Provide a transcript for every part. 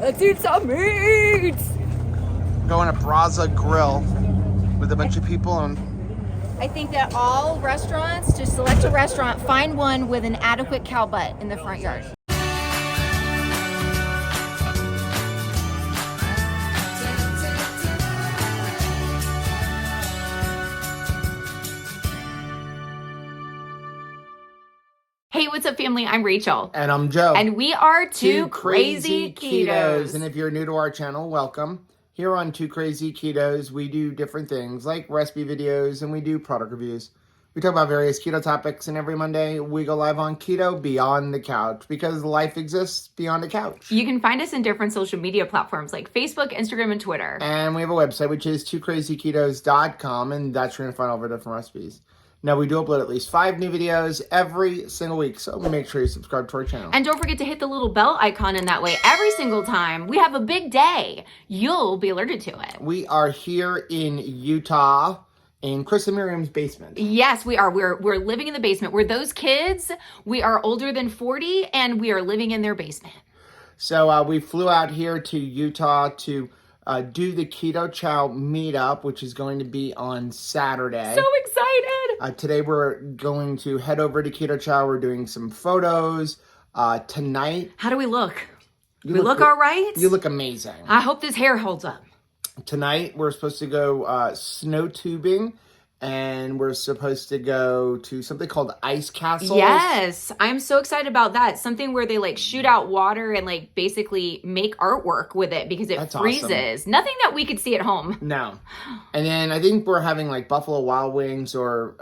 Let's eat some meat. Going to Braza Grill with a bunch of people and I think that all restaurants, to select a restaurant, find one with an adequate cow butt in the front yard. Hey, what's up, family? I'm Rachel. And I'm Joe. And we are Two Crazy Ketos. And if you're new to our channel, welcome. Here on Two Crazy Ketos, we do different things like recipe videos and we do product reviews. We talk about various keto topics, and every Monday we go live on Keto Beyond the Couch because life exists beyond the couch. You can find us in different social media platforms like Facebook, Instagram, and Twitter. And we have a website, which is twocrazyketos.com, and that's where you're going to find all of our different recipes. Now, we do upload at least 5 new videos every single week, so make sure you subscribe to our channel. And don't forget to hit the little bell icon, and that way every single time we have a big day, you'll be alerted to it. We are here in Utah in Chris and Miriam's basement. Yes, we are. We're living in the basement. We're those kids. We are older than 40, and we are living in their basement. So we flew out here to Utah to do the Keto Chow meetup, which is going to be on Saturday. So excited! Today we're going to head over to Keto Chow. We're doing some photos. Tonight... How do we look? We look all right? You look amazing. I hope this hair holds up. Tonight we're supposed to go snow tubing. And we're supposed to go to something called ice castles. Yes, I'm so excited about that. Something where they like shoot out water and like basically make artwork with it because it freezes. Awesome. Nothing that we could see at home. No. And then I think we're having like Buffalo Wild Wings or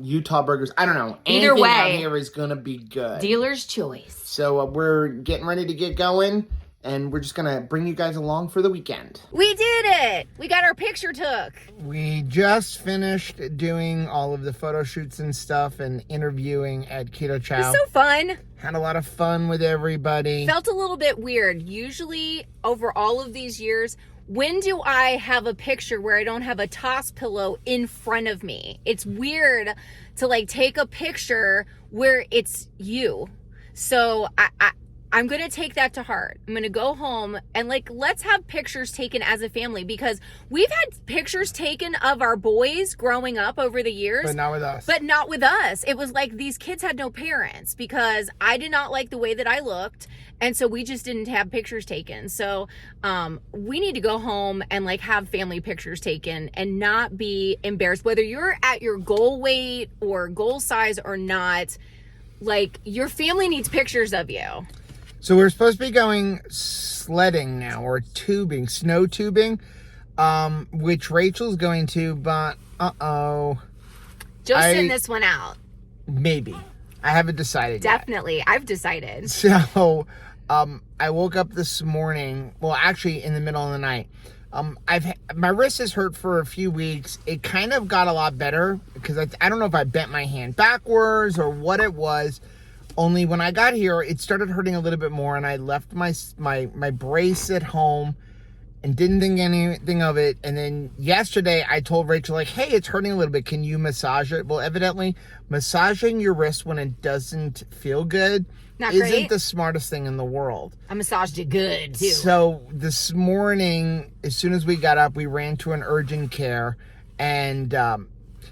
Utah burgers. I don't know. Either way, out here is going to be good. Dealer's choice. So we're getting ready to get going. And we're just going to bring you guys along for the weekend. We did it! We got our picture took. We just finished doing all of the photo shoots and stuff and interviewing at Keto Chow. It was so fun. Had a lot of fun with everybody. Felt a little bit weird. Usually, over all of these years, when do I have a picture where I don't have a toss pillow in front of me? It's weird to like take a picture where it's you. So I'm going to take that to heart. I'm going to go home and like, let's have pictures taken as a family because we've had pictures taken of our boys growing up over the years. But not with us. But not with us. It was like these kids had no parents because I did not like the way that I looked. And so we just didn't have pictures taken. So we need to go home and like have family pictures taken and not be embarrassed. Whether you're at your goal weight or goal size or not, like your family needs pictures of you. So we're supposed to be going sledding now, or tubing, snow tubing, which Rachel's going to, but Just send this one out. Maybe. I haven't decided Definitely. yet. I've decided. So, I woke up this morning, well, actually in the middle of the night. My wrist has hurt for a few weeks. It kind of got a lot better because I don't know if I bent my hand backwards or what it was. Only when I got here, it started hurting a little bit more, and I left my brace at home and didn't think anything of it. And then yesterday, I told Rachel, like, hey, it's hurting a little bit. Can you massage it? Well, evidently, massaging your wrist when it doesn't feel good isn't the smartest thing in the world. I massaged it good, too. So this morning, as soon as we got up, we ran to an urgent care, and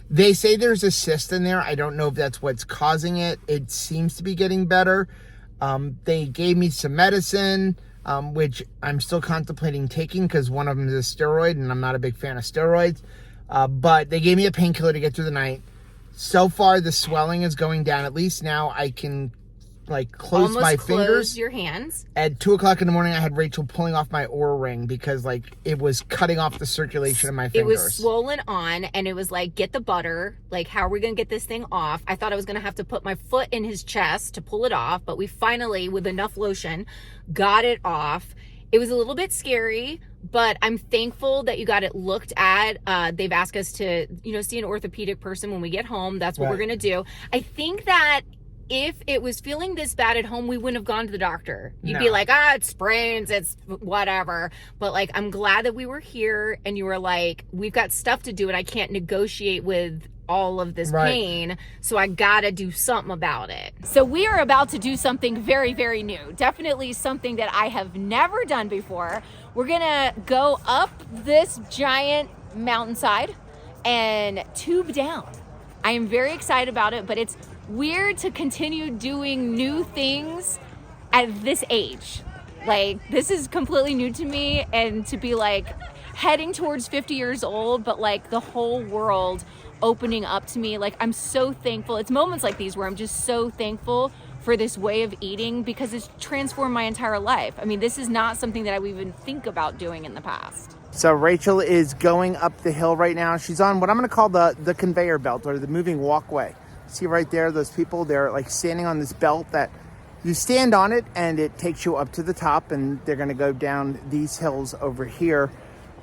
they say there's a cyst in there. I don't know if that's what's causing it. It seems to be getting better. They gave me some medicine, which I'm still contemplating taking because one of them is a steroid, and I'm not a big fan of steroids. But they gave me a painkiller to get through the night. So far, the swelling is going down. At least now I can like close my fingers. Close your hands. At 2:00 in the morning, I had Rachel pulling off my Oura ring because like it was cutting off the circulation in my fingers. It was swollen on, and it was like, get the butter. Like, how are we going to get this thing off? I thought I was going to have to put my foot in his chest to pull it off, but we finally, with enough lotion, got it off. It was a little bit scary, but I'm thankful that you got it looked at. They've asked us to, see an orthopedic person when we get home. That's what we're going to do. I think that if it was feeling this bad at home, we wouldn't have gone to the doctor. You'd be like, it's sprains, it's whatever. But like, I'm glad that we were here and you were like, we've got stuff to do and I can't negotiate with all of this pain. So I gotta do something about it. So we are about to do something very, very new. Definitely something that I have never done before. We're gonna go up this giant mountainside and tube down. I am very excited about it, but it's weird to continue doing new things at this age. Like, this is completely new to me, and to be like heading towards 50 years old, but like the whole world opening up to me. Like, I'm so thankful. It's moments like these where I'm just so thankful for this way of eating, because it's transformed my entire life. I mean, this is not something that I would even think about doing in the past. So Rachel is going up the hill right now. She's on what I'm going to call the conveyor belt, or the moving walkway. See right there, those people, they're like standing on this belt that you stand on it and it takes you up to the top, and they're going to go down these hills over here.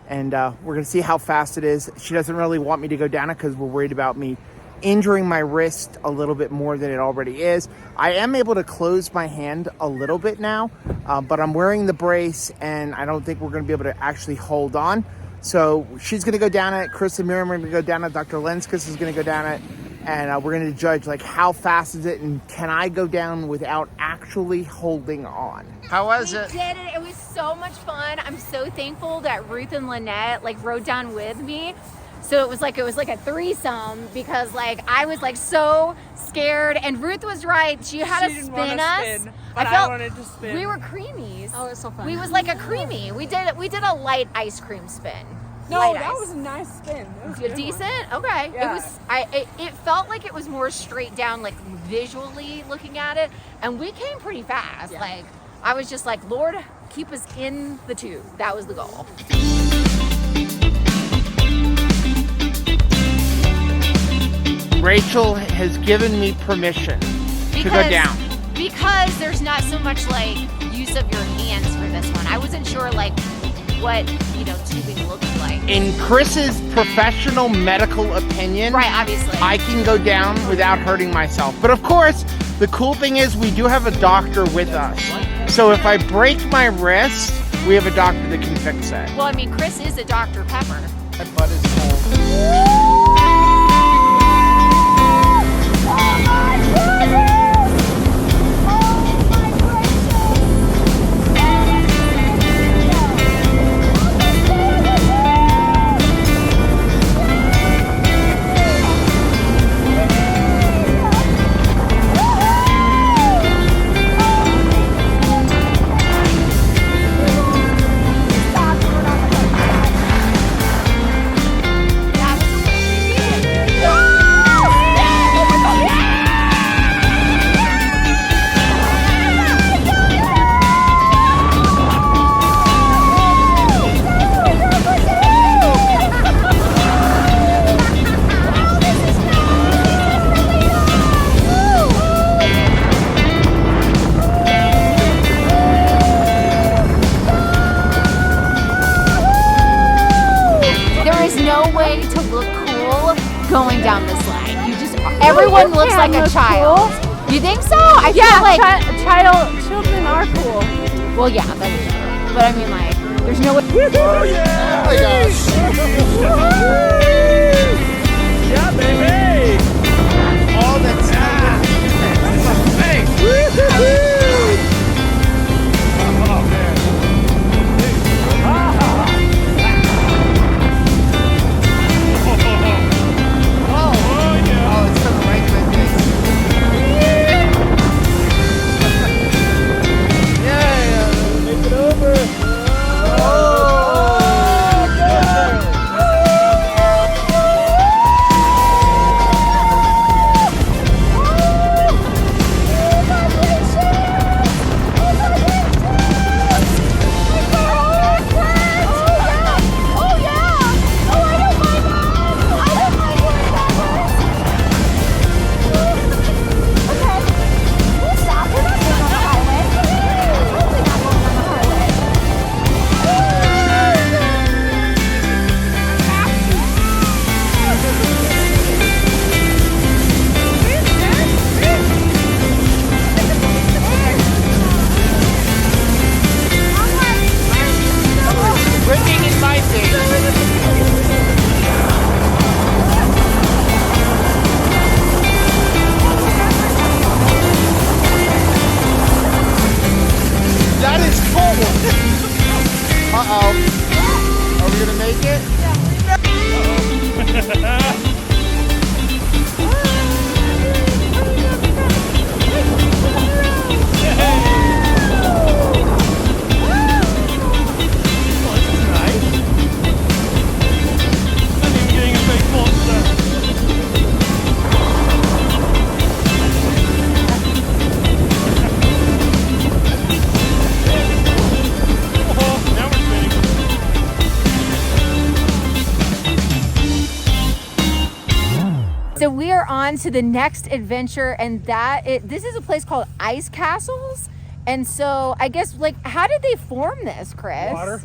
And we're going to see how fast it is. She doesn't really want me to go down it because we're worried about me injuring my wrist a little bit more than it already is. I am able to close my hand a little bit now, but I'm wearing the brace and I don't think we're going to be able to actually hold on. So she's going to go down it. Chris and Miriam are going to go down it. Dr. Lenskis is going to go down it. And we're going to judge, like, how fast is it and can I go down without actually holding on. How was it? We did it. It was so much fun. I'm so thankful that Ruth and Lynette like rode down with me. So it was like a threesome, because like I was like so scared, and Ruth was right. She had to spin us. Spin, but I wanted to spin. We were creamies. Oh, it was so fun. We was like a creamy. We did a light ice cream spin. No, light that ice. was a nice spin. It was a good Decent. one. Okay. Yeah. It felt like it was more straight down, like visually looking at it, and we came pretty fast. Yeah. Like I was just like, Lord, keep us in the tube. That was the goal. Rachel has given me permission to go down. Because there's not so much like use of your hands for this one. I wasn't sure like what, tubing looked like. In Chris's professional medical opinion, Right, obviously. I can go down without hurting myself. But of course, the cool thing is we do have a doctor with us. So if I break my wrist, we have a doctor that can fix it. Well, I mean, Chris is a Dr. Pepper. My butt is cold. Going down this line. Everyone looks like a child. Cool. You think so? I feel like children are cool. Well, yeah, that is true. But I mean, like, there's no way. Oh yeah! Oh my gosh! Yeah, baby! All that's Hey! Oh man! Uh-oh. Are we gonna make it? So we are on to the next adventure, and this is a place called Ice Castles. And so I guess, like, how did they form this, Chris? Water.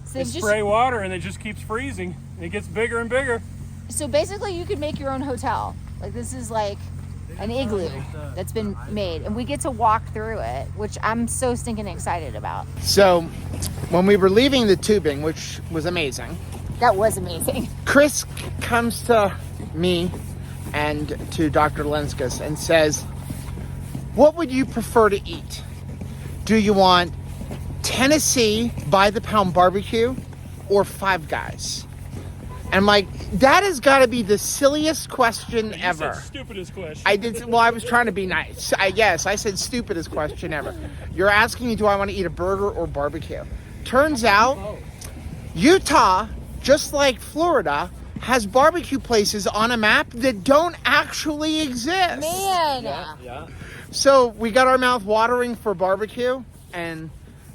So They spray water and it just keeps freezing. It gets bigger and bigger. So basically you could make your own hotel. Like, this is like an igloo that's been made, and we get to walk through it, which I'm so stinking excited about. So when we were leaving the tubing, which was amazing, That was amazing. Chris comes to me and to Dr. Lenskis and says, what would you prefer to eat? Do you want Tennessee by the pound barbecue or Five Guys? And I'm like, that has got to be the silliest question ever. Said stupidest question. I did. Well, I was trying to be nice. I said stupidest question ever. You're asking me, do I want to eat a burger or barbecue? Turns out, Utah, just like Florida, has barbecue places on a map that don't actually exist. Man. Yeah. So we got our mouth watering for barbecue, and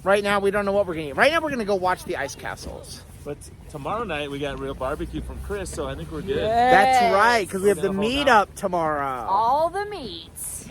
right now we don't know what we're gonna eat. Right now we're gonna go watch the ice castles. But tomorrow night we got real barbecue from Chris, so I think we're good. That's right, because we have the We're gonna hold meetup tomorrow. All the meats.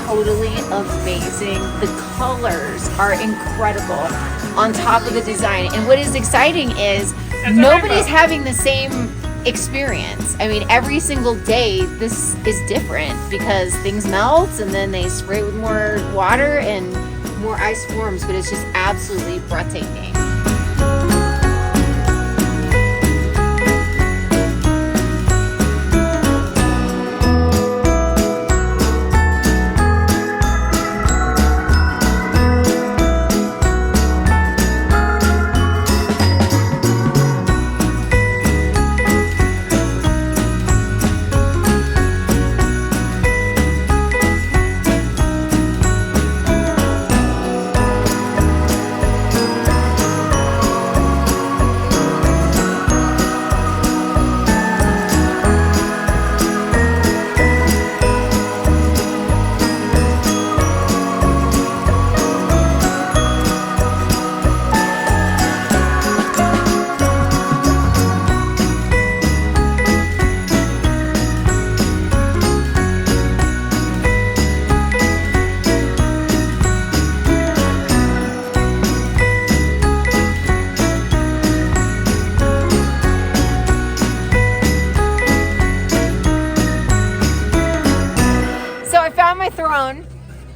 Totally amazing. The colors are incredible on top of the design. And what is exciting is nobody's having the same experience. I mean, every single day this is different because things melt and then they spray with more water and more ice forms, but it's just absolutely breathtaking.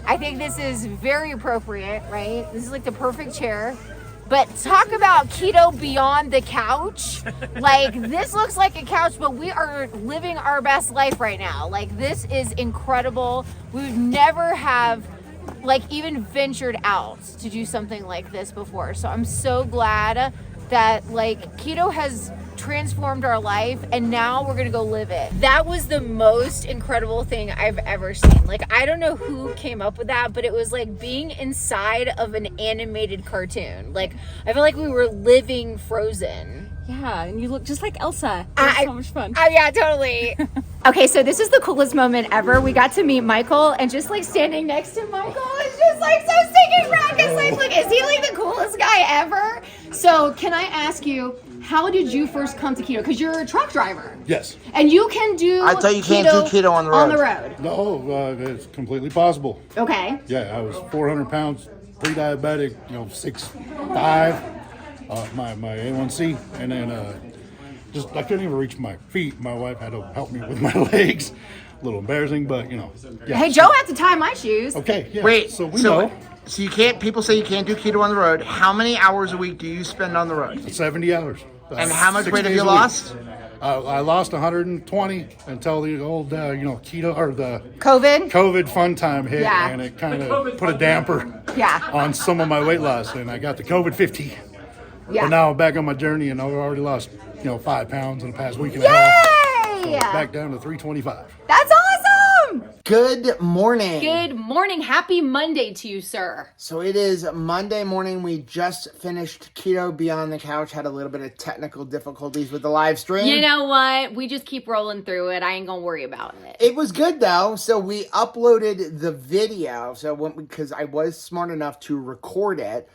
I think this is very appropriate, right? This is like the perfect chair. But talk about keto beyond the couch. Like, this looks like a couch, but we are living our best life right now. Like, this is incredible. We would never have, like, even ventured out to do something like this before. So I'm so glad that, like, keto has transformed our life, and now we're gonna go live it. That was the most incredible thing I've ever seen. Like, I don't know who came up with that, but it was like being inside of an animated cartoon. Like, I feel like we were living Frozen. Yeah, and you look just like Elsa. It was so much fun. Oh yeah, totally. Okay, so this is the coolest moment ever. We got to meet Michael, and just like standing next to Michael is just like so stinking practice. Like, is he like the coolest guy ever? So can I ask you, how did you first come to keto? Because you're a truck driver. Yes. And you can do I thought you can't do keto on the road. On the road. No, it's completely possible. Okay. Yeah, I was 400 pounds, pre-diabetic, 6'5", my A1C, and then I couldn't even reach my feet. My wife had to help me with my legs. A little embarrassing, but yeah. Hey, Joe had to tie my shoes. Okay, yeah. Wait, so we know. So you can't, people say you can't do keto on the road. How many hours a week do you spend on the road? 70 hours. And how much 6 weight have days you a week. lost? I lost 120 until the old, keto or the COVID fun time hit, Yeah. and it kind of put a damper Yeah. on some of my weight loss, and I got the COVID 50. Yeah. But now I'm back on my journey, and I've already lost, 5 pounds in the past week and a half. So Yay! back down to 325. That's awesome! Good morning. Good morning. Happy Monday to you, sir. So it is Monday morning. We just finished Keto Beyond the Couch. Had a little bit of technical difficulties with the live stream. You know what? We just keep rolling through it. I ain't gonna worry about it. It was good though. So we uploaded the video. So because I was smart enough to record it.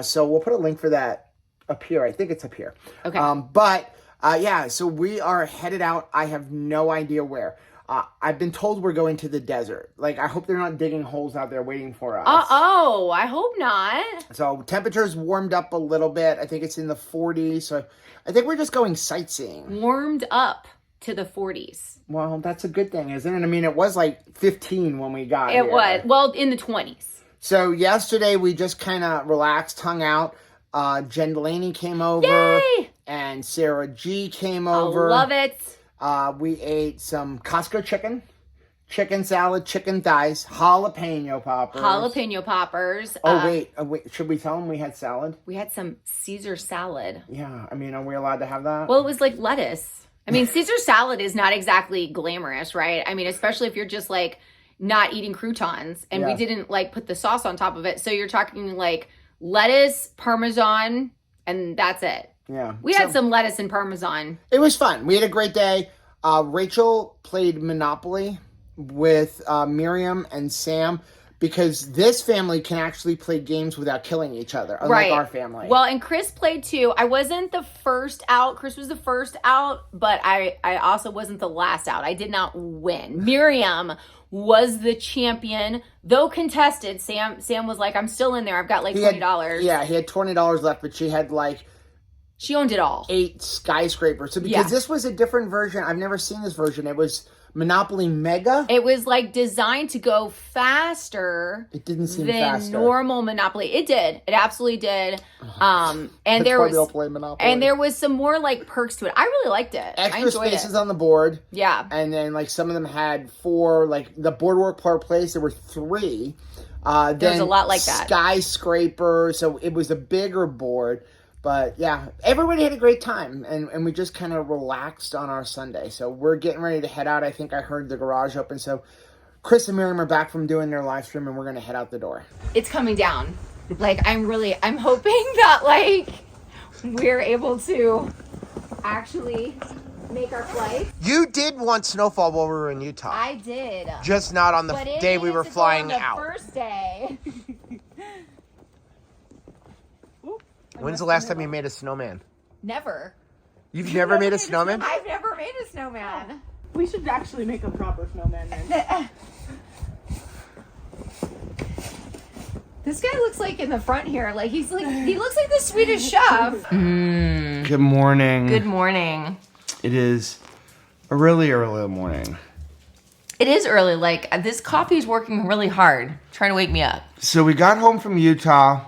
So we'll put a link for that up here. I think it's up here. Okay. Yeah, so we are headed out. I have no idea where. I've been told we're going to the desert. Like, I hope they're not digging holes out there waiting for us. I hope not. So temperatures warmed up a little bit. I think it's in the 40s. So I think we're just going sightseeing. Warmed up to the 40s. Well, that's a good thing, isn't it? I mean, it was like 15 when we got here. It was. Well, in the 20s. So yesterday we just kind of relaxed, hung out. Jen Delaney came over. Yay! And Sarah G came over. I love it. We ate some Costco chicken salad, chicken thighs, jalapeno poppers. Jalapeno poppers. Oh, wait. Should we tell them we had salad? We had some Caesar salad. Yeah. I mean, are we allowed to have that? Well, it was like lettuce. I mean, Caesar salad is not exactly glamorous, right? I mean, especially if you're just like not eating croutons, and we didn't like put the sauce on top of it. So you're talking like lettuce, Parmesan, and that's it. Yeah. We had some lettuce and Parmesan. It was fun. We had a great day. Rachel played Monopoly with Miriam and Sam because this family can actually play games without killing each other, unlike our family. Well, and Chris played too. I wasn't the first out. Chris was the first out, but I also wasn't the last out. I did not win. Miriam was the champion, though contested. Sam was like, I'm still in there. I've got like $20. Yeah, he had $20 left, but she had like... She owned it all. 8 skyscrapers. So because this was a different version, I've never seen this version. It was Monopoly Mega. It was like designed to go faster. It didn't seem than faster. Normal Monopoly. It did. It absolutely did. And That's there why was we all play Monopoly. and there was some more like perks to it. I really liked it. I Extra enjoyed spaces it. on the board. Yeah. And then like some of them had 4, like the Boardwalk Park Place, there were 3. There's a lot like that. Skyscraper, so it was a bigger board. But yeah, everybody had a great time, and we just kind of relaxed on our Sunday. So we're getting ready to head out. I think I heard the garage open. So Chris and Miriam are back from doing their live stream, and we're going to head out the door. It's coming down. Like, I'm hoping that like we're able to actually make our flight. You did want snowfall while we were in Utah. I did. Just not on the day we were flying out. First day. When's the last time you made a snowman? Never. You've never made a snowman? I've never made a snowman. We should actually make a proper snowman then. This guy looks like in the front here, like he looks like the Swedish chef. Good morning. Good morning. It is a really early morning. It is early. Like this coffee is working really hard, trying to wake me up. So we got home from Utah.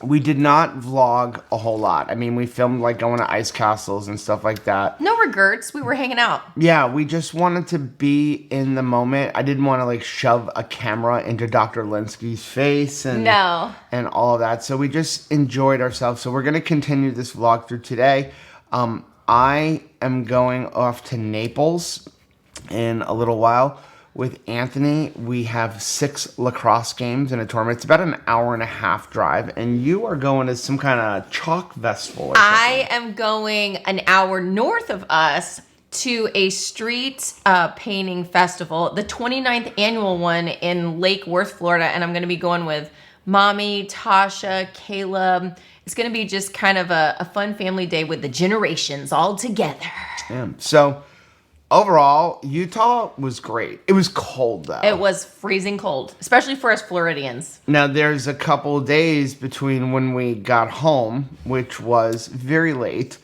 We did not vlog a whole lot. I mean, we filmed like going to ice castles and stuff like that. No regrets. We were hanging out. Yeah, we just wanted to be in the moment. I didn't want to like shove a camera into Dr. Linsky's face and all of that. So we just enjoyed ourselves. So we're going to continue this vlog through today. I am going off to Naples in a little while with Anthony. We have 6 lacrosse games in a tournament. It's about an hour and a half drive, and you are going to some kind of chalk festival or something. I am going an hour north of us to a street painting festival, the 29th annual one in Lake Worth, Florida, and I'm going to be going with Mommy, Tasha, Caleb. It's going to be just kind of a fun family day with the generations all together. Yeah. So overall, Utah was great. It was cold, though. It was freezing cold, especially for us Floridians. Now, there's a couple of days between when we got home, which was very late.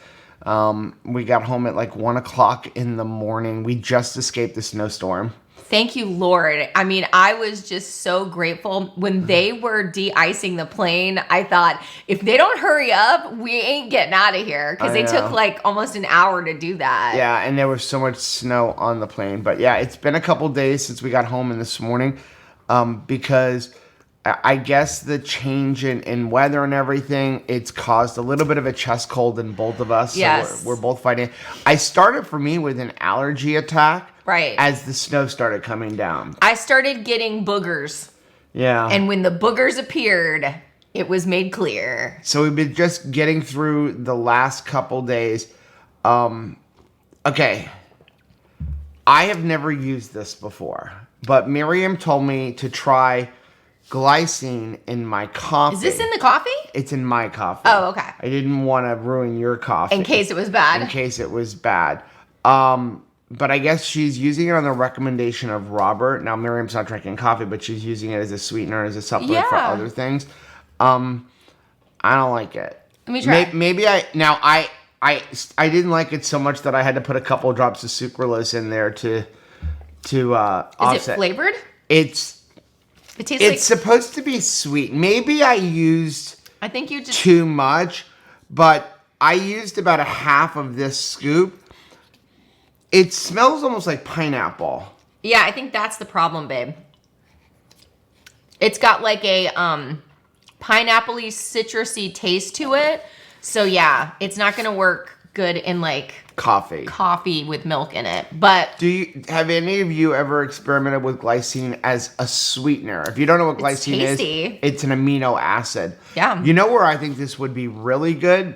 We got home at like 1 o'clock in the morning. We just escaped the snowstorm. Thank you, Lord. I mean, I was just so grateful. When they were de-icing the plane, I thought, if they don't hurry up, we ain't getting out of here. Because they took like almost an hour to do that. Yeah, and there was so much snow on the plane. But yeah, it's been a couple days since we got home in this morning, because I guess the change in weather and everything, it's caused a little bit of a chest cold in both of us. Yes. So we're both fighting. I started for me with an allergy attack. Right. As the snow started coming down. I started getting boogers. Yeah. And when the boogers appeared, it was made clear. So we've been just getting through the last couple days. Okay. I have never used this before, but Miriam told me to try Glycine in my coffee. Is this in the coffee? It's in my coffee. Oh, okay. I didn't want to ruin your coffee. In case it was bad. In case it was bad. But I guess she's using it on the recommendation of Robert. Now, Miriam's not drinking coffee, but she's using it as a sweetener, as a supplement for other things. I don't like it. Let me try. Maybe I didn't like it so much that I had to put a couple of drops of sucralose in there to offset. Is it flavored? It tastes like... supposed to be sweet. Maybe I used I think you just... too much, but I used about a half of this scoop. It smells almost like pineapple. Yeah, I think that's the problem, babe. It's got like a pineapple-y, citrusy taste to it. So yeah, it's not going to work good in like coffee with milk in it. But have any of you ever experimented with glycine as a sweetener? If you don't know what glycine is, it's an amino acid. Yeah. You know where I think this would be really good?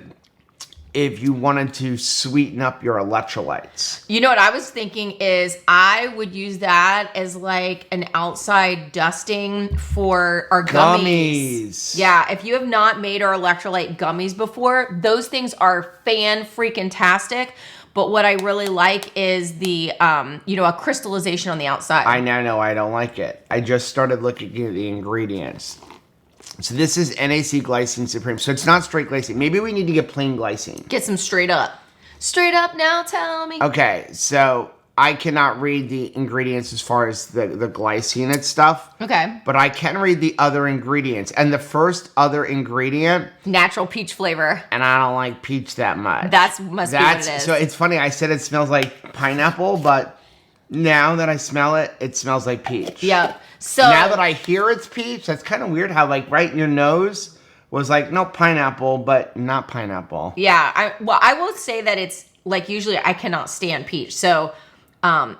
If you wanted to sweeten up your electrolytes. You know what I was thinking is I would use that as like an outside dusting for our gummies. Yeah, if you have not made our electrolyte gummies before, those things are fan-freaking-tastic. But what I really like is the, a crystallization on the outside. I know, I don't like it. I just started looking at the ingredients. So this is NAC Glycine Supreme. So it's not straight glycine. Maybe we need to get plain glycine. Get some straight up. Straight up now, tell me. Okay, so I cannot read the ingredients as far as the glycine and stuff. Okay. But I can read the other ingredients. And the first other ingredient... natural peach flavor. And I don't like peach that much. Must be what it is. So it's funny, I said it smells like pineapple, but now that I smell it, it smells like peach. Yep. So now that I hear it's peach, that's kind of weird how like right in your nose was like, no, pineapple, but not pineapple. Yeah. I will say that it's like usually I cannot stand peach. So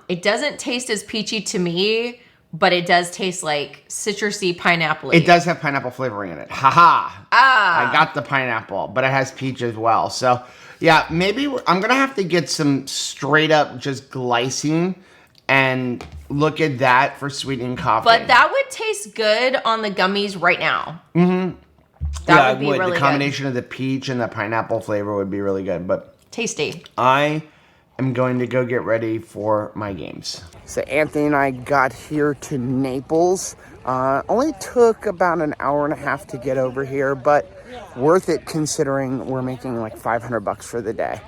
it doesn't taste as peachy to me, but it does taste like citrusy pineapple-y. It does have pineapple flavoring in it. Haha. I got the pineapple, but it has peach as well. So yeah, maybe I'm going to have to get some straight up just glycine and look at that for sweetening coffee. But that would taste good on the gummies right now. Mm-hmm. That would be really good. The combination of the peach and the pineapple flavor would be really good. But tasty. I am going to go get ready for my games. So Anthony and I got here to Naples. Only took about an hour and a half to get over here, but worth it considering we're making like $500 for the day.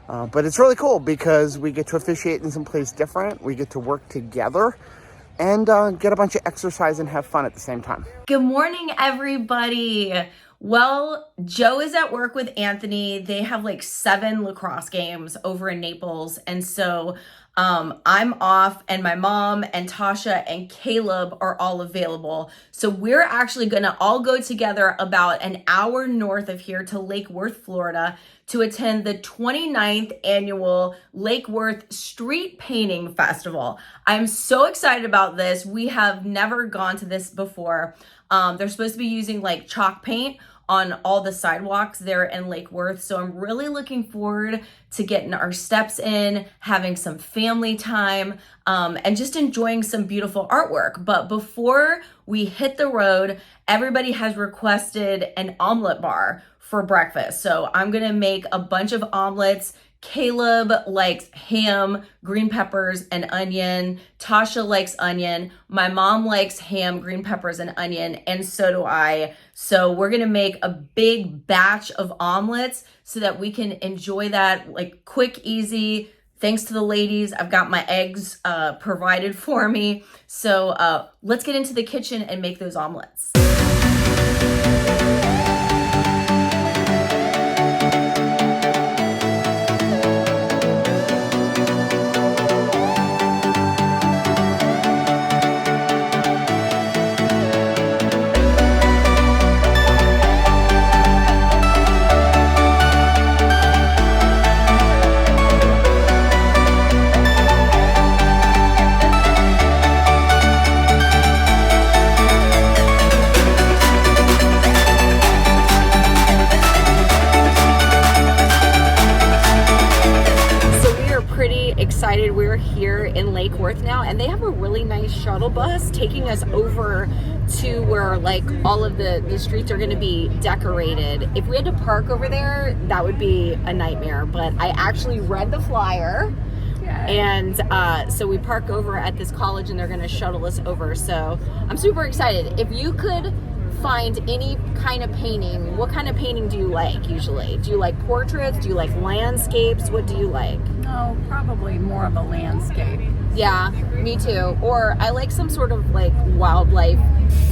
But it's really cool because we get to officiate in some place different. We get to work together and get a bunch of exercise and have fun at the same time. Good morning, everybody. Well, Joe is at work with Anthony. They have like 7 lacrosse games over in Naples. And so I'm off, and my mom and Tasha and Caleb are all available. So we're actually gonna all go together about an hour north of here to Lake Worth, Florida, to attend the 29th annual Lake Worth Street Painting Festival. I'm so excited about this. We have never gone to this before. They're supposed to be using like chalk paint on all the sidewalks there in Lake Worth. So I'm really looking forward to getting our steps in, having some family time, and just enjoying some beautiful artwork. But before we hit the road, everybody has requested an omelet bar for breakfast. So I'm gonna make a bunch of omelets. Caleb likes ham, green peppers, and onion. Tasha likes onion. My mom likes ham, green peppers, and onion, and so do I. So we're gonna make a big batch of omelets so that we can enjoy that like quick, easy. Thanks to the ladies, I've got my eggs provided for me. So let's get into the kitchen and make those omelets. Excited. We're here in Lake Worth now, and they have a really nice shuttle bus taking us over to where like all of the streets are going to be decorated. If we had to park over there, that would be a nightmare, but I actually read the flyer. And so we park over at this college and they're going to shuttle us over. So I'm super excited. If you could find any kind of painting, what kind of painting do you like usually? Do you like portraits? Do you like landscapes? What do you like? No, probably more of a landscape. Yeah, me too. Or I like some sort of like wildlife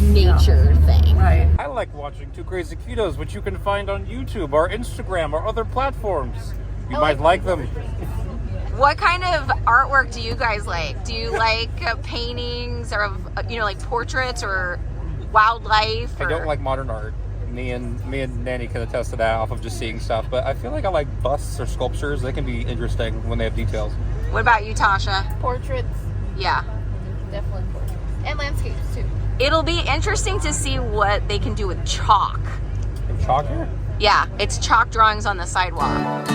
nature thing. Right. I like watching Two Crazy Ketos, which you can find on YouTube or Instagram or other platforms. You might like them. What kind of artwork do you guys like? Do you like paintings or like portraits or wildlife? I don't like modern art. Me and Nanny can attest to that off of just seeing stuff. But I feel like I like busts or sculptures. They can be interesting when they have details. What about you, Tasha? Portraits. Yeah. Definitely portraits. And landscapes too. It'll be interesting to see what they can do with chalk. And chalk here? Yeah, it's chalk drawings on the sidewalk.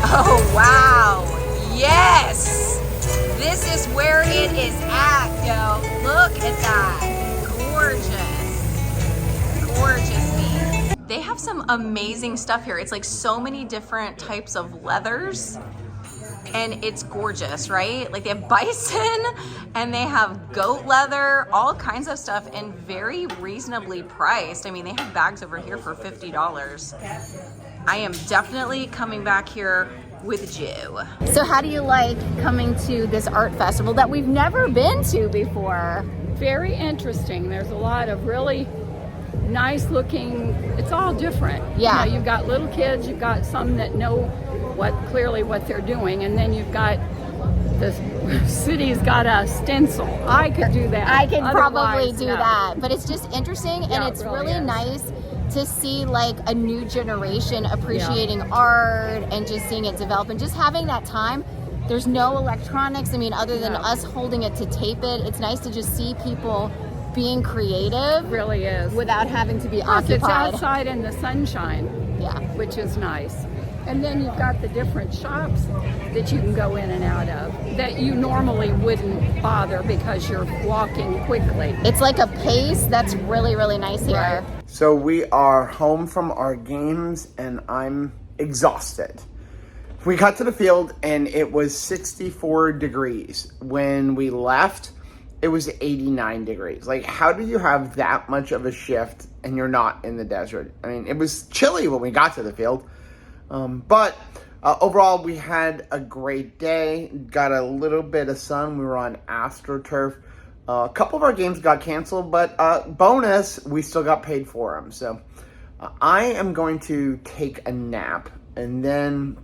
Oh, wow. Yes. This is where it is at, yo. Look at that. Gorgeous. Gorgeous meat. They have some amazing stuff here. It's like so many different types of leathers. And it's gorgeous, right? Like they have bison and they have goat leather, all kinds of stuff, and very reasonably priced. I mean, they have bags over here for $50. I am definitely coming back here with Joe. So how do you like coming to this art festival that we've never been to before? Very interesting. There's a lot of really nice looking, it's all different. Yeah. You know, you've got little kids, you've got some that know clearly what they're doing, and then you've got the city's got a stencil. I could do that. I could probably Otherwise, do no. that, but it's just interesting, and Yeah, it's it really really is. nice to see like a new generation appreciating art and just seeing it develop and just having that time. There's no electronics. I mean, other than No. us holding it to tape it, it's nice to just see people being creative It really is. without having to be Plus, it's occupied. outside in the sunshine, Yeah. which is nice. And then you've got the different shops that you can go in and out of that you normally wouldn't bother because you're walking quickly. It's like a pace that's really, really nice here. Right. So we are home from our games and I'm exhausted. We got to the field and it was 64 degrees. When we left, it was 89 degrees. Like, how do you have that much of a shift and you're not in the desert? I mean, it was chilly when we got to the field. But overall, we had a great day. Got a little bit of sun. We were on AstroTurf. A couple of our games got canceled, but bonus, we still got paid for them. So I am going to take a nap, and then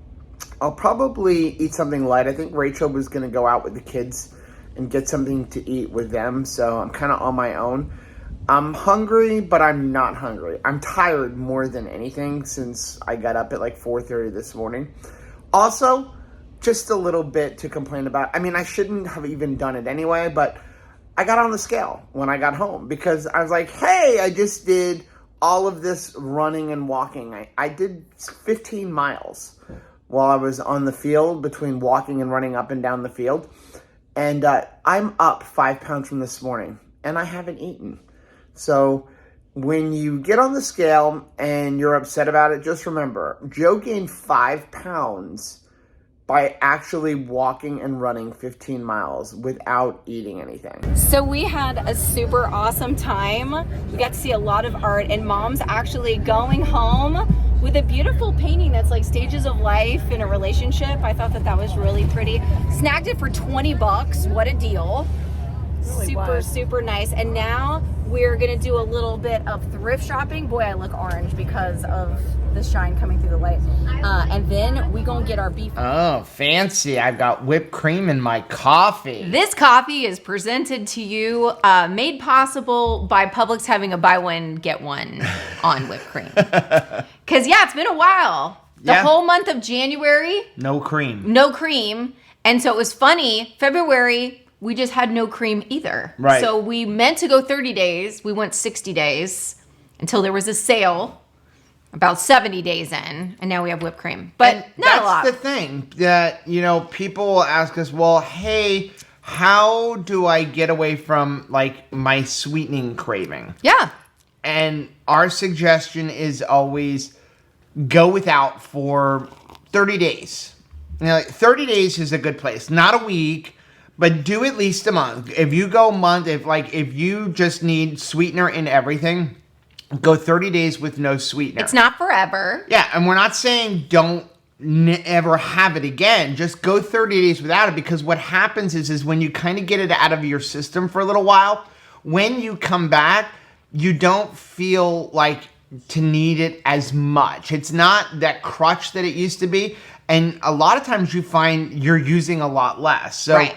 I'll probably eat something light. I think Rachel was going to go out with the kids and get something to eat with them, so I'm kind of on my own. I'm hungry, but I'm not hungry. I'm tired more than anything since I got up at like 4:30 this morning. Also, just a little bit to complain about. I mean, I shouldn't have even done it anyway, but I got on the scale when I got home because I was like, hey, I just did all of this running and walking. I did 15 miles while I was on the field between walking and running up and down the field. And I'm up 5 pounds from this morning, and I haven't eaten. So when you get on the scale and you're upset about it, just remember, Joe gained 5 pounds by actually walking and running 15 miles without eating anything. So we had a super awesome time. We got to see a lot of art, and Mom's actually going home with a beautiful painting that's like stages of life in a relationship. I thought that was really pretty. Snagged it for $20. What a deal. Really was. Super nice. And now we're gonna do a little bit of thrift shopping. Boy, I look orange because of the shine coming through the light. And then we gonna get our beef. Oh, fancy. I've got whipped cream in my coffee. This coffee is presented to you, made possible by Publix having a buy one, get one on whipped cream. Because, yeah, it's been a while. The Yeah. whole month of January, No cream. no cream. And so it was funny. February, we just had no cream either. Right. So we meant to go 30 days. We went 60 days until there was a sale about 70 days in. And now we have whipped cream. But And not a lot. That's the thing that, people will ask us, well, hey, how do I get away from, like, my sweetening craving? Yeah. And our suggestion is always go without for 30 days. 30 days is a good place. Not a week, but do at least a month. If you go a month, if you just need sweetener in everything, go 30 days with no sweetener. It's not forever. Yeah, and we're not saying don't ever have it again. Just go 30 days without it, because what happens is when you kind of get it out of your system for a little while, when you come back, you don't feel like to need it as much. It's not that crutch that it used to be, and a lot of times you find you're using a lot less. So Right.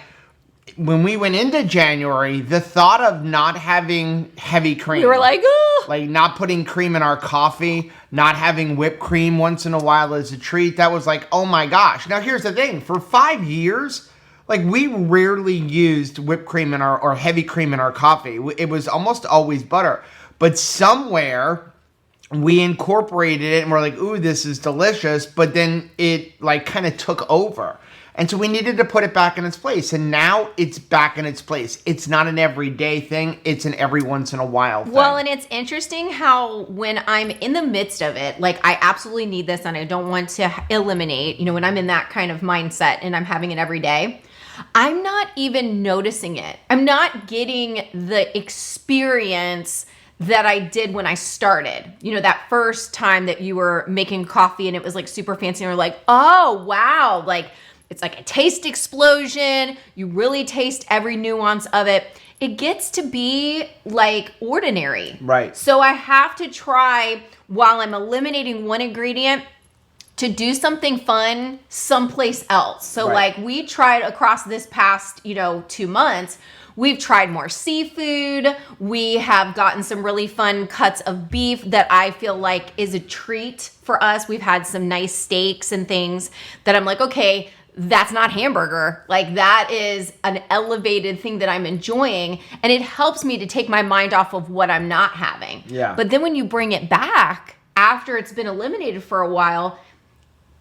when we went into January, the thought of not having heavy cream, We were like, oh. like not putting cream in our coffee, not having whipped cream once in a while as a treat, that was like, oh my gosh. Now here's the thing, for 5 years, like we rarely used whipped cream in or heavy cream in our coffee. It was almost always butter. But somewhere we incorporated it and we're like, ooh, this is delicious. But then it like kind of took over. And so we needed to put it back in its place. And now it's back in its place. It's not an everyday thing. It's an every once in a while thing. Well, and it's interesting how when I'm in the midst of it, like I absolutely need this and I don't want to eliminate, you know, when I'm in that kind of mindset and I'm having it every day, I'm not even noticing it. I'm not getting the experience that I did when I started. You know, that first time that you were making coffee and it was like super fancy and you're like, oh, wow, like it's like a taste explosion. You really taste every nuance of it. It gets to be like ordinary. Right. So I have to try, while I'm eliminating one ingredient, to do something fun someplace else. So Right. like we tried across this past, 2 months, we've tried more seafood. We have gotten some really fun cuts of beef that I feel like is a treat for us. We've had some nice steaks and things that I'm like, okay, that's not hamburger. Like that is an elevated thing that I'm enjoying. And it helps me to take my mind off of what I'm not having. Yeah. But then when you bring it back after it's been eliminated for a while,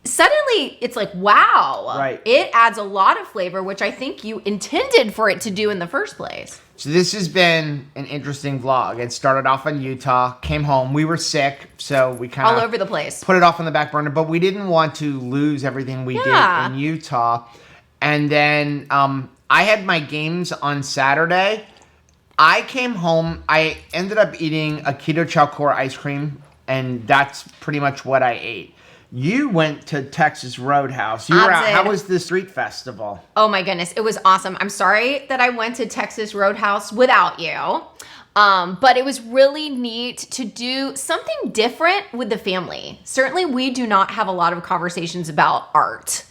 suddenly it's like, wow. Right. It adds a lot of flavor, which I think you intended for it to do in the first place. So this has been an interesting vlog. It started off in Utah, came home. We were sick, so we kind of All over the place. put it off on the back burner, but we didn't want to lose everything we Yeah. did in Utah. And then I had my games on Saturday. I came home. I ended up eating a keto chow core ice cream, and that's pretty much what I ate. You went to Texas Roadhouse. You were out. did. How was the street festival? Oh my goodness, it was awesome. I'm sorry that I went to Texas Roadhouse without you. But it was really neat to do something different with the family. Certainly we do not have a lot of conversations about art.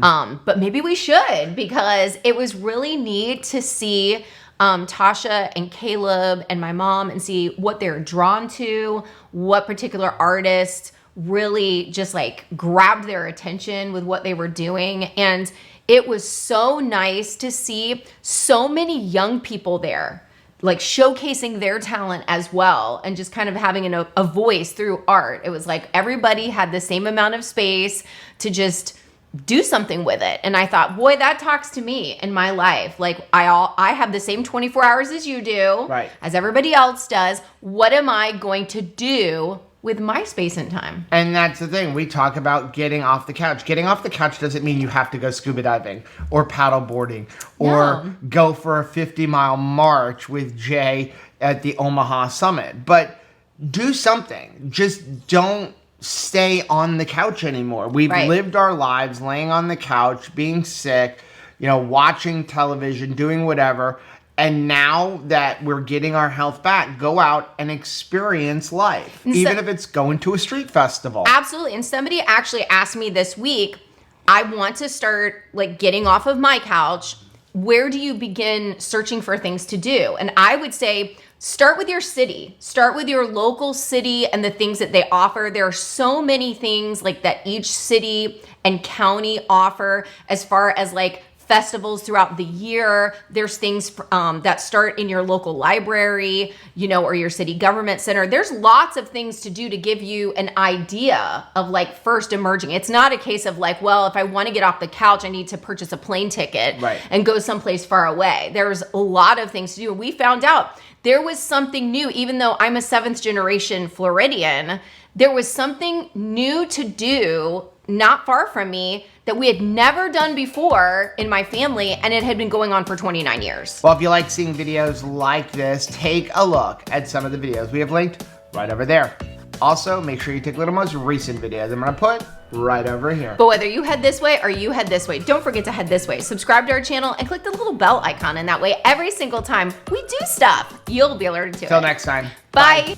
But maybe we should, because it was really neat to see Tasha and Caleb and my mom and see what they're drawn to, what particular artists really just like grabbed their attention with what they were doing. And it was so nice to see so many young people there, like showcasing their talent as well and just kind of having a voice through art. It was like everybody had the same amount of space to just do something with it. And I thought, boy, that talks to me in my life. Like I have the same 24 hours as you do, Right. as everybody else does. What am I going to do with my space and time? And that's the thing. We talk about getting off the couch. Getting off the couch doesn't mean you have to go scuba diving or paddle boarding or No. go for a 50-mile march with Jay at the Omaha Summit. But do something. Just don't stay on the couch anymore. We've Right. lived our lives laying on the couch, being sick, watching television, doing whatever. And now that we're getting our health back, go out and experience life, even if it's going to a street festival. Absolutely. And somebody actually asked me this week, I want to start like getting off of my couch. Where do you begin searching for things to do? And I would say, start with your city. Start with your local city and the things that they offer. There are so many things like that each city and county offer as far as like festivals throughout the year. There's things that start in your local library, or your city government center. There's lots of things to do to give you an idea of like first emerging. It's not a case of like, well, if I want to get off the couch, I need to purchase a plane ticket Right. and go someplace far away. There's a lot of things to do. We found out there was something new, even though I'm a 7th generation Floridian, there was something new to do not far from me that we had never done before in my family, and it had been going on for 29 years. Well, if you like seeing videos like this, take a look at some of the videos we have linked right over there. Also, make sure you take a look at the most recent videos I'm going to put right over here. But whether you head this way or you head this way, don't forget to head this way. Subscribe to our channel and click the little bell icon, and that way every single time we do stuff, you'll be alerted to it. Till next time. Bye.